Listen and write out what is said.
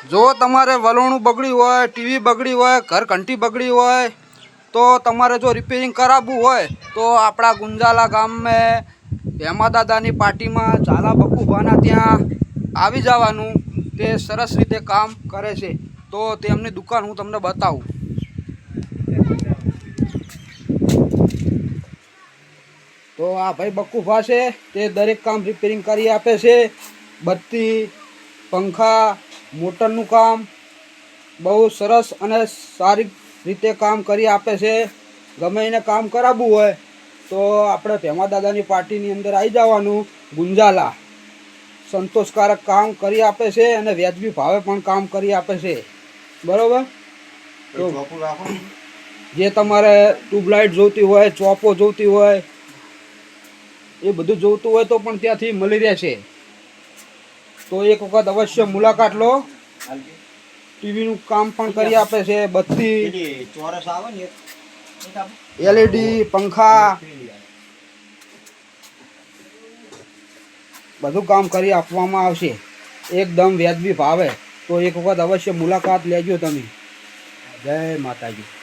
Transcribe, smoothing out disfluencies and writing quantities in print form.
જો તમારે વલોણું બગડ્યું હોય, ટીવી બગડી હોય, ઘર ઘંટી બગડી હોય, તો તમારે જો રિપેરિંગ કરાવવું હોય તો આપણા ગુંજાલા ગામમાં ભેમા દાદાની પાર્ટીમાં ઝાલા બકુભાના ત્યાં આવી જવાનું. તે સરસ રીતે કામ કરે છે. તો તેમની દુકાન હું તમને બતાવું. તો આ ભાઈ બકુભા છે, તે દરેક કામ રિપેરિંગ કરી આપે છે. બત્તી, પંખા, મોટરનું કામ બહુ સરસ અને સારી રીતે કામ કરી આપે છે. ગમે એને કામ કરાવવું હોય તો આપણે ભેમા દાદાની પાર્ટીની અંદર આવી જવાનું. ગુંજાલા સંતોષકારક કામ કરી આપે છે અને વ્યાજબી ભાવે પણ કામ કરી આપે છે. બરોબર. તો જે તમારે ટ્યુબલાઇટ જોઈતી હોય, ચોપો જોઈતી હોય, એ બધું જોઈતું હોય તો પણ ત્યાંથી મળી રહેશે. તો એક વખત અવશ્ય મુલાકાત લો. ટીવીનું કામ પણ કરી આપે છે. બત્તી, એલઈડી, પંખા બધું કામ કરી આપવામાં આવશે એકદમ વ્યાજબી ભાવે. તો એક વખત અવશ્ય મુલાકાત લેજો તમે. જય માતાજી.